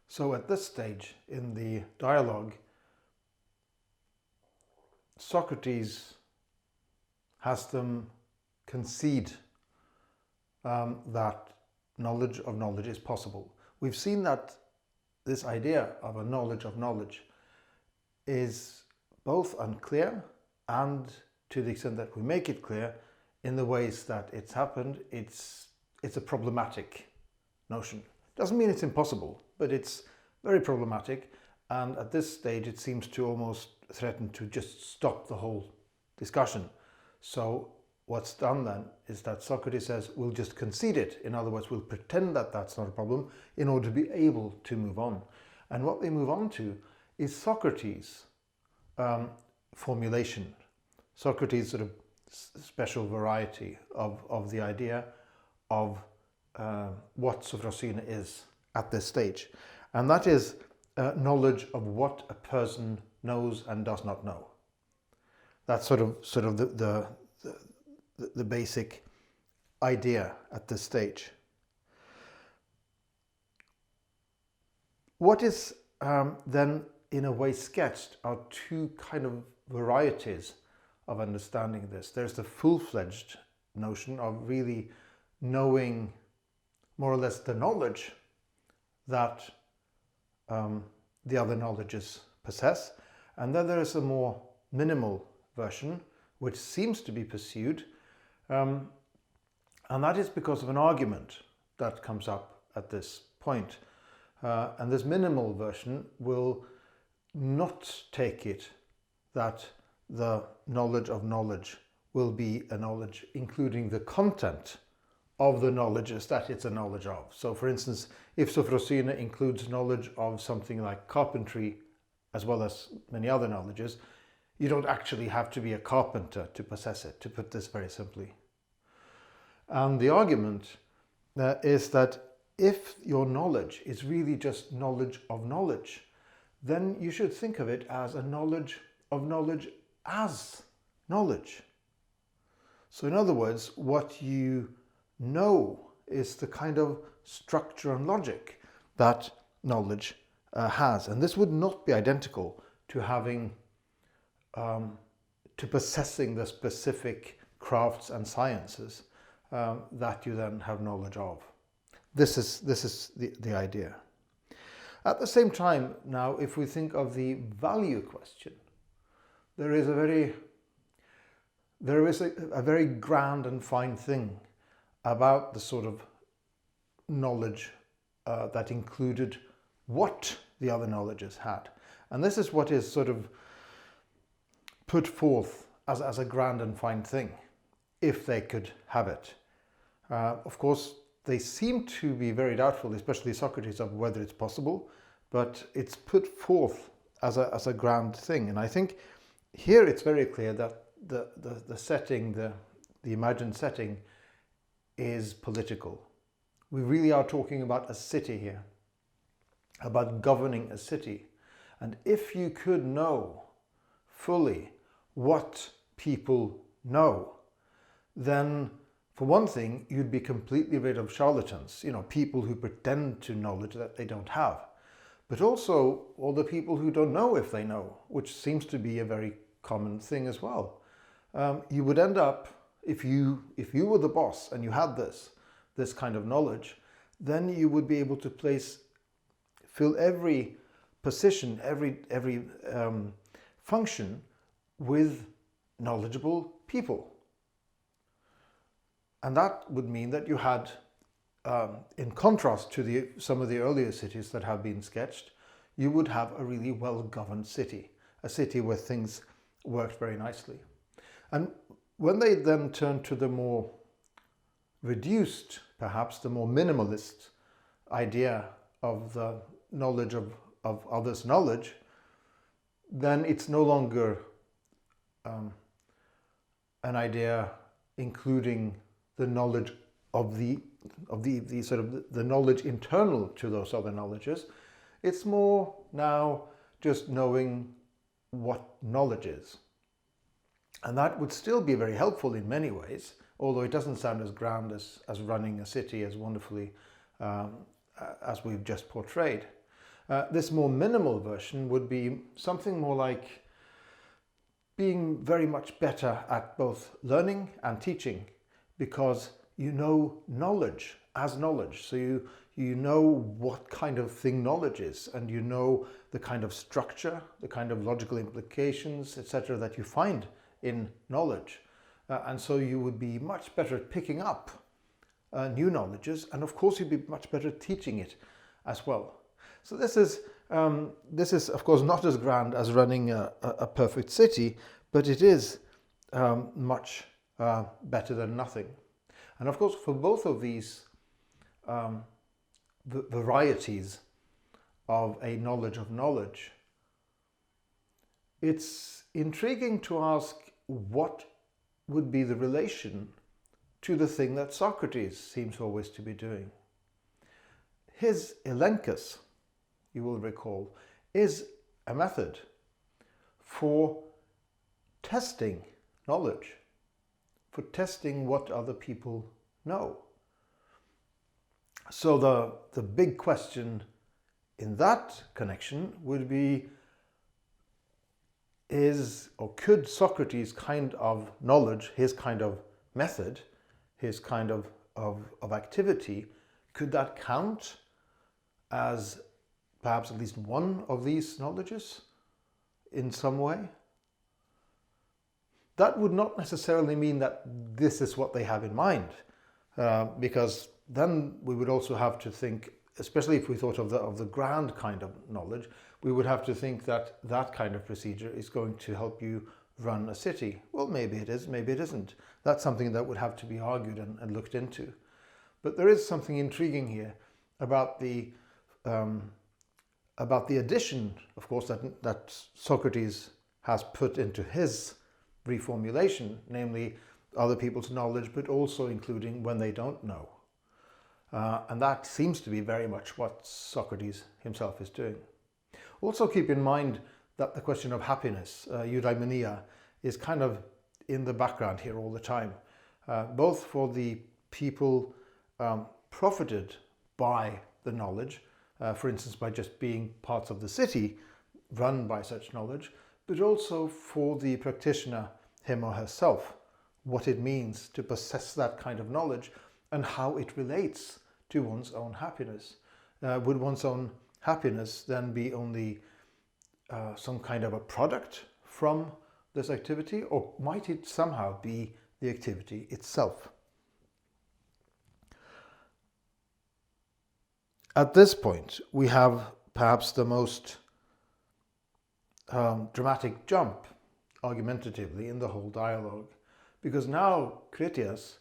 So at this stage in the dialogue, Socrates has them concede that knowledge of knowledge is possible. We've seen that this idea of a knowledge of knowledge is both unclear and, to the extent that we make it clear, in the ways that it's happened, it's a problematic notion. Doesn't mean it's impossible, but it's very problematic, and at this stage it seems to almost threaten to just stop the whole discussion. So what's done then is that Socrates says we'll just concede it. In other words, we'll pretend that that's not a problem in order to be able to move on. And what they move on to is Socrates' formulation, Socrates' sort of special variety of the idea of what Sophrosine is at this stage. And that is knowledge of what a person knows and does not know. That's sort of the basic idea at this stage. What is then in a way sketched are two kind of varieties of understanding this. There's the full-fledged notion of really knowing more or less the knowledge that the other knowledges possess, and then there is a more minimal version which seems to be pursued, and that is because of an argument that comes up at this point. And this minimal version will not take it that the knowledge of knowledge will be a knowledge including the content of the knowledges that it's a knowledge of. So for instance, if Sophrosine includes knowledge of something like carpentry as well as many other knowledges, you don't actually have to be a carpenter to possess it, to put this very simply. And the argument is that if your knowledge is really just knowledge of knowledge, then you should think of it as a knowledge of knowledge as knowledge. So in other words, what you know is the kind of structure and logic that knowledge has. And this would not be identical to having, to possessing the specific crafts and sciences that you then have knowledge of. This is the idea. At the same time, now, if we think of the value question, there is a very grand and fine thing about the sort of knowledge that included what the other knowledges had. And this is what is sort of put forth as a grand and fine thing, if they could have it. Of course, they seem to be very doubtful, especially Socrates, of whether it's possible, but it's put forth as a grand thing. And I think here it's very clear that the setting, the imagined setting, is political. We really are talking about a city here, about governing a city. And if you could know fully what people know, then for one thing, you'd be completely rid of charlatans, people who pretend to knowledge that they don't have. But also all the people who don't know if they know, which seems to be a very common thing as well. You would end up, if you were the boss and you had this kind of knowledge, then you would be able to fill every position, every function with knowledgeable people. And that would mean that you had, in contrast to some of the earlier cities that have been sketched, you would have a really well-governed city, a city where things worked very nicely. And when they then turn to the more reduced, perhaps the more minimalist idea of the knowledge of others' knowledge, then it's no longer an idea including the knowledge of the sort of the knowledge internal to those other knowledges. It's more now just knowing what knowledge is. And that would still be very helpful in many ways, although it doesn't sound as grand as running a city as wonderfully as we've just portrayed. This more minimal version would be something more like being very much better at both learning and teaching, because you know knowledge as knowledge. So you know what kind of thing knowledge is, and you know the kind of structure, the kind of logical implications, etc., that you find in knowledge. And so you would be much better at picking up new knowledges, and of course you'd be much better at teaching it as well. So this is of course not as grand as running a perfect city, but it is much better than nothing. And of course, for both of these varieties of a knowledge of knowledge, it's intriguing to ask what would be the relation to the thing that Socrates seems always to be doing. His elenchus, you will recall, is a method for testing knowledge, for testing what other people know. So the big question in that connection would be, is or could Socrates' kind of knowledge, his kind of method, his kind of activity, could that count as perhaps at least one of these knowledges in some way? That would not necessarily mean that this is what they have in mind, because then we would also have to think, especially if we thought of the grand kind of knowledge, we would have to think that that kind of procedure is going to help you run a city. Well, maybe it is, maybe it isn't. That's something that would have to be argued and looked into. But there is something intriguing here about the addition, of course, that Socrates has put into his reformulation, namely other people's knowledge, but also including when they don't know. And that seems to be very much what Socrates himself is doing. Also keep in mind that the question of happiness, eudaimonia, is kind of in the background here all the time, both for the people profited by the knowledge, for instance by just being parts of the city run by such knowledge, but also for the practitioner, him or herself, what it means to possess that kind of knowledge and how it relates to one's own happiness. Would one's own happiness then be only some kind of a product from this activity, or might it somehow be the activity itself? At this point, we have perhaps the most dramatic jump, argumentatively, in the whole dialogue, because now Critias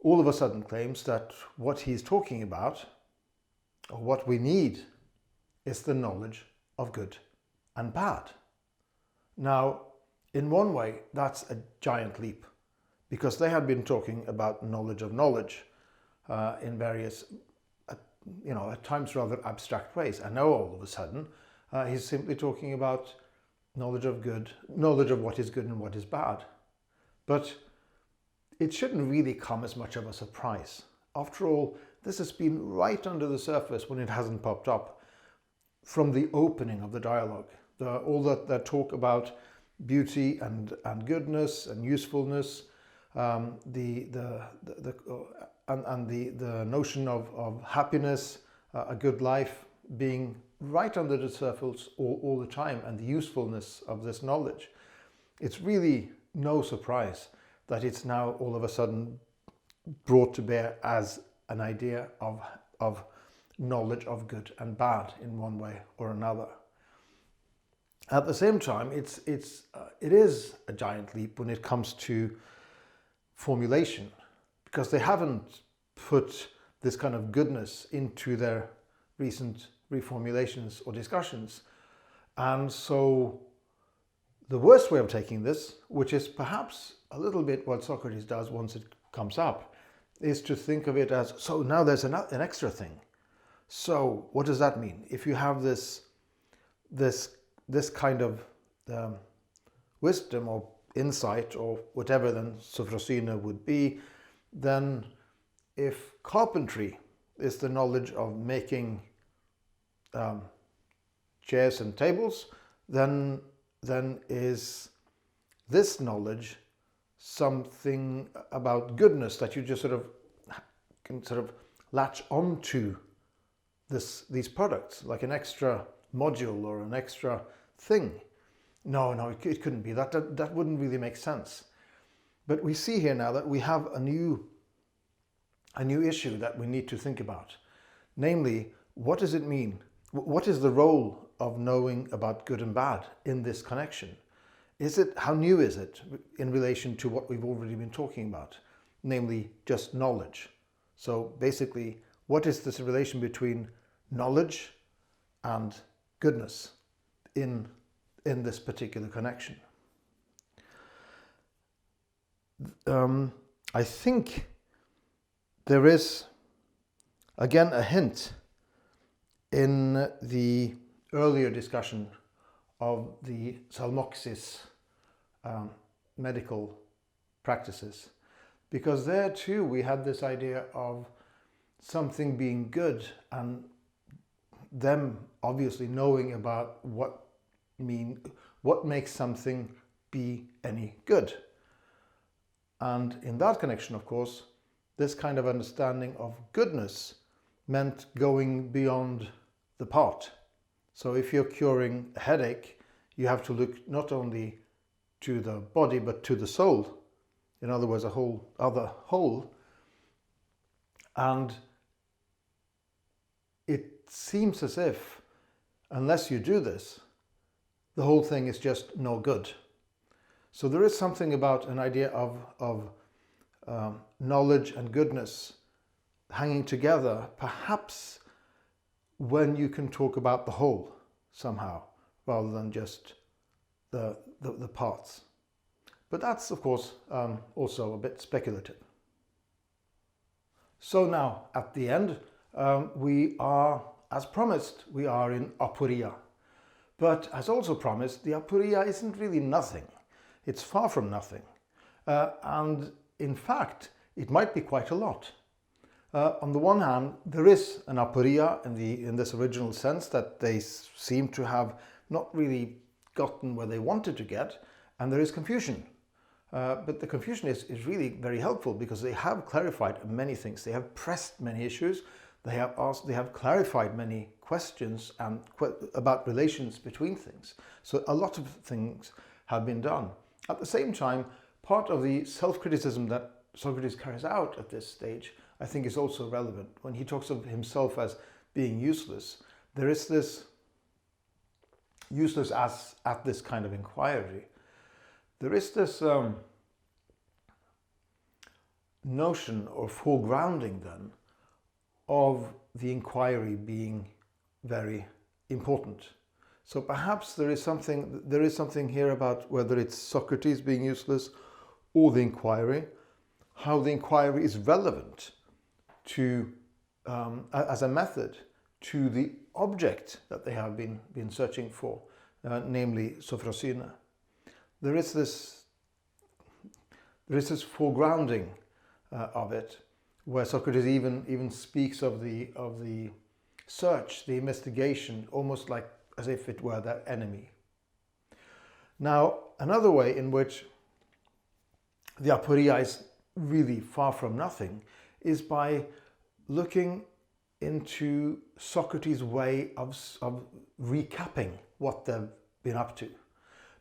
all of a sudden claims that what he's talking about, or what we need, is the knowledge of good and bad. Now, in one way, that's a giant leap, because they had been talking about knowledge of knowledge in various, at times rather abstract ways. And now all of a sudden, he's simply talking about knowledge of good, knowledge of what is good and what is bad. But it shouldn't really come as much of a surprise. After all, this has been right under the surface when it hasn't popped up from the opening of the dialogue. All that talk about beauty and goodness and usefulness, the notion of happiness, a good life, being right under the surface all the time, and the usefulness of this knowledge. It's really no surprise that it's now all of a sudden brought to bear as an idea of knowledge of good and bad in one way or another. At the same time, it is a giant leap when it comes to formulation, because they haven't put this kind of goodness into their recent reformulations or discussions. And so the worst way of taking this, which is perhaps a little bit what Socrates does once it comes up, is to think of it as, so now there's an extra thing. So what does that mean? If you have this kind of wisdom or insight or whatever then sophrosina would be, then if carpentry is the knowledge of making chairs and tables, then is this knowledge something about goodness that you just can latch onto these products like an extra module or an extra thing? No, it couldn't be. That wouldn't really make sense. But we see here now that we have a new issue that we need to think about. Namely, what does it mean? What is the role of knowing about good and bad in this connection? How new is it in relation to what we've already been talking about? Namely, just knowledge. So basically, what is this relation between knowledge and goodness in this particular connection? I think there is, again, a hint in the earlier discussion of the Salmoxis medical practices, because there too we had this idea of something being good and them obviously knowing about what makes something be any good. And in that connection, of course, this kind of understanding of goodness meant going beyond the part. So if you're curing a headache, you have to look not only to the body but to the soul. In other words, a whole other whole. And it seems as if, unless you do this, the whole thing is just no good. So there is something about an idea of knowledge and goodness hanging together, perhaps when you can talk about the whole somehow, rather than just the parts. But that's, of course, also a bit speculative. So now, at the end, we are, as promised, we are in aporia. But as also promised, the aporia isn't really nothing. It's far from nothing. And in fact, it might be quite a lot. On the one hand, there is an aporia in this original sense that they seem to have not really gotten where they wanted to get, and there is confusion. But the confusion is really very helpful because they have clarified many things. They have pressed many issues. They have clarified many questions and about relations between things. So a lot of things have been done. At the same time, part of the self-criticism that Socrates carries out at this stage, I think, is also relevant. When he talks of himself as being useless, there is this useless as at this kind of inquiry. There is this notion or foregrounding then of the inquiry being very important. So perhaps there is something here about whether it's Socrates being useless or the inquiry, how the inquiry is relevant to as a method to the object that they have been searching for, namely sophrosyne. There is this foregrounding of it, where Socrates even speaks of the search, the investigation, almost like as if it were their enemy. Now, another way in which the aporia is really far from nothing is by looking into Socrates' way of recapping what they've been up to,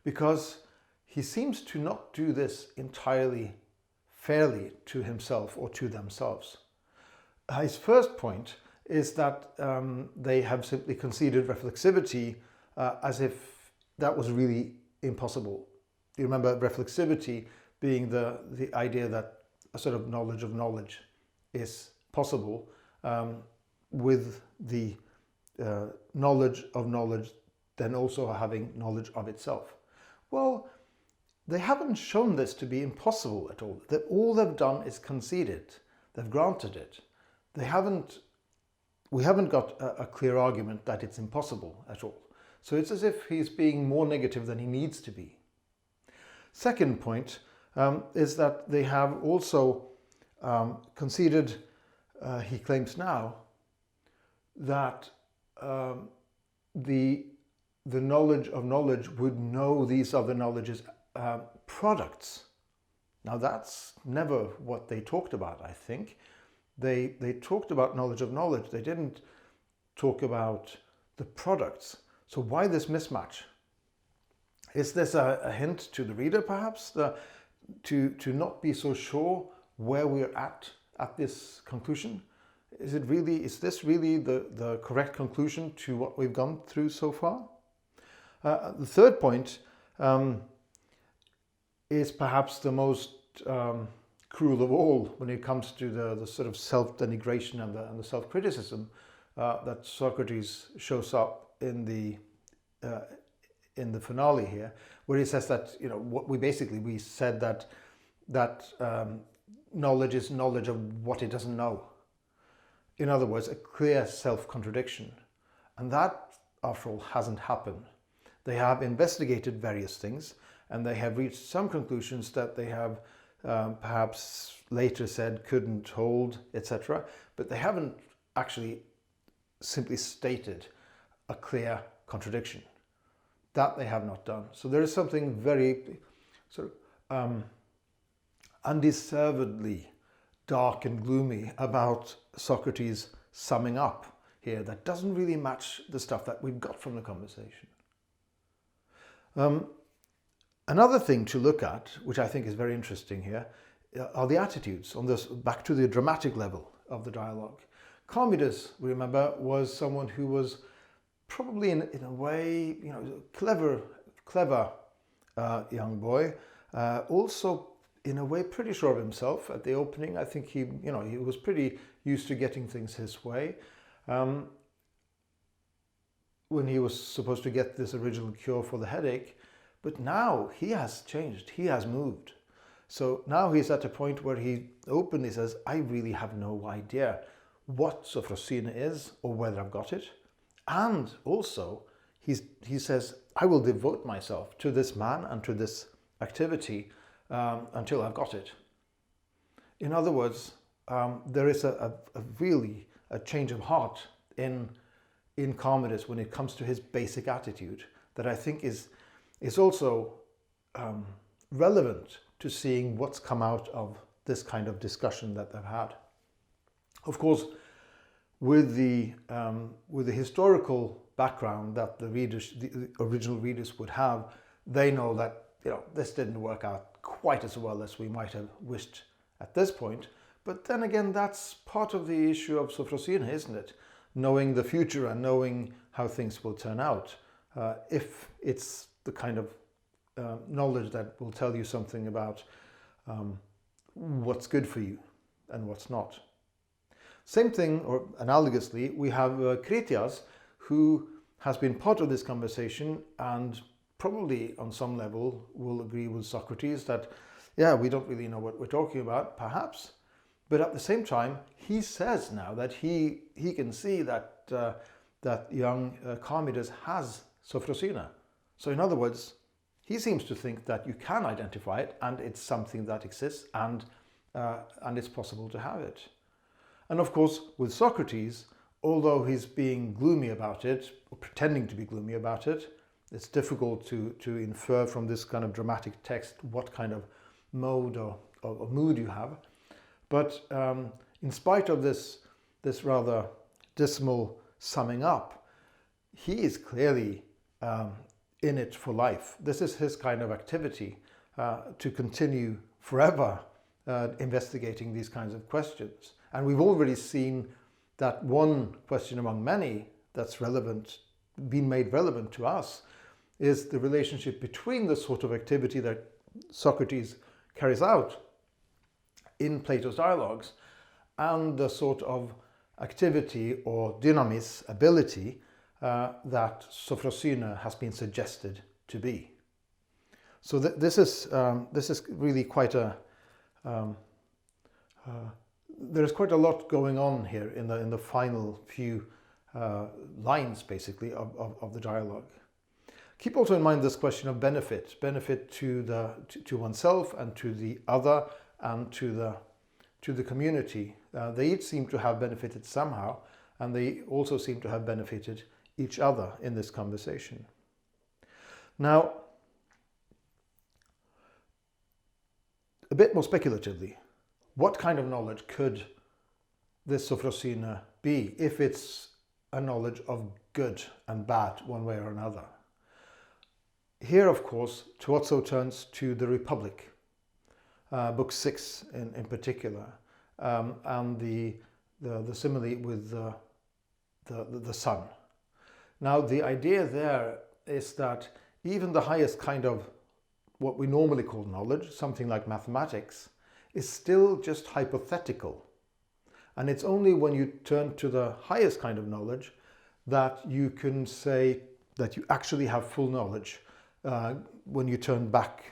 because he seems to not do this entirely fairly to himself or to themselves. His first point is that they have simply conceded reflexivity as if that was really impossible. You remember reflexivity being the idea that a sort of knowledge is possible with the knowledge of knowledge then also having knowledge of itself. Well, they haven't shown this to be impossible at all. All they've done is conceded. They've granted it. We haven't got a clear argument that it's impossible at all. So it's as if he's being more negative than he needs to be. Second point is that they have also conceded, he claims now, that the knowledge of knowledge would know these other knowledges products. Now that's never what they talked about, I think. They talked about knowledge of knowledge. They didn't talk about the products. So why this mismatch? Is this a hint to the reader, perhaps, to not be so sure where we're at this conclusion? Is this really the correct conclusion to what we've gone through so far? The third point is perhaps the most cruel of all when it comes to the sort of self-denigration and the self-criticism that Socrates shows up in the finale here, where he says that, you know, we said that knowledge is knowledge of what it doesn't know. In other words, a clear self-contradiction. And that, after all, hasn't happened. They have investigated various things, and they have reached some conclusions that they have perhaps later said couldn't hold, etc. But they haven't actually simply stated a clear contradiction. That they have not done. So there is something very sort of undeservedly dark and gloomy about Socrates' summing up here that doesn't really match the stuff that we've got from the conversation. Another thing to look at, which I think is very interesting here, are the attitudes on this, back to the dramatic level of the dialogue. Charmides, remember, was someone who was probably in a way, you know, clever young boy, also in a way pretty sure of himself at the opening. I think he was pretty used to getting things his way. When he was supposed to get this original cure for the headache, but now he has changed, he has moved. So now he's at a point where he openly says, I really have no idea what Sophrosine is or whether I've got it. And also, he says, I will devote myself to this man and to this activity until I've got it. In other words, there is a really change of heart in Charmides when it comes to his basic attitude that I think is also relevant to seeing what's come out of this kind of discussion that they've had. Of course, with the historical background that the original readers would have, they know that, you know, this didn't work out quite as well as we might have wished at this point. But then again, that's part of the issue of Sophrosine, isn't it? Knowing the future and knowing how things will turn out. If it's the kind of knowledge that will tell you something about what's good for you and what's not. Same thing, or analogously, we have Critias, who has been part of this conversation and probably on some level will agree with Socrates that, yeah, we don't really know what we're talking about, perhaps. But at the same time, he says now that he can see that that young Charmides has Sophrosine. So in other words, he seems to think that you can identify it and it's something that exists and it's possible to have it. And of course, with Socrates, although he's being gloomy about it, or pretending to be gloomy about it, it's difficult to infer from this kind of dramatic text what kind of mode or mood you have. But in spite of this rather dismal summing up, he is clearly in it for life. This is his kind of activity, to continue forever investigating these kinds of questions. And we've already seen that one question among many that's relevant, been made relevant to us, is the relationship between the sort of activity that Socrates carries out in Plato's dialogues and the sort of activity or dynamis, ability, that Sophrosine has been suggested to be. So this is really quite a there's quite a lot going on here in the final few lines, basically, of the dialogue. Keep also in mind this question of benefit to oneself and to the other and to the community. They each seem to have benefited somehow, and they also seem to have benefited each other in this conversation. Now, a bit more speculatively, what kind of knowledge could this Sophrosine be if it's a knowledge of good and bad one way or another? Here, of course, Tuozzo turns to the Republic, book 6 in particular, and the simile with the sun. Now, the idea there is that even the highest kind of what we normally call knowledge, something like mathematics, is still just hypothetical. And it's only when you turn to the highest kind of knowledge that you can say that you actually have full knowledge. When you turn back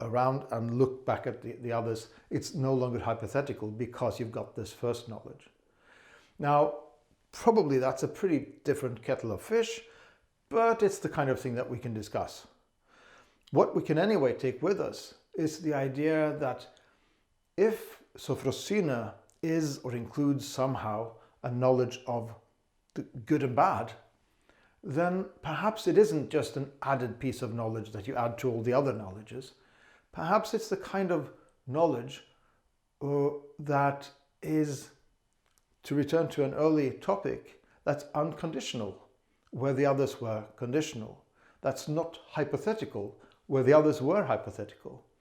around and look back at the others, it's no longer hypothetical because you've got this first knowledge. Now, probably that's a pretty different kettle of fish, but it's the kind of thing that we can discuss. What we can anyway take with us is the idea that if Sophrosine is or includes somehow a knowledge of the good and bad, then perhaps it isn't just an added piece of knowledge that you add to all the other knowledges. Perhaps it's the kind of knowledge that is, to return to an early topic, that's unconditional, where the others were conditional. That's not hypothetical, where the others were hypothetical.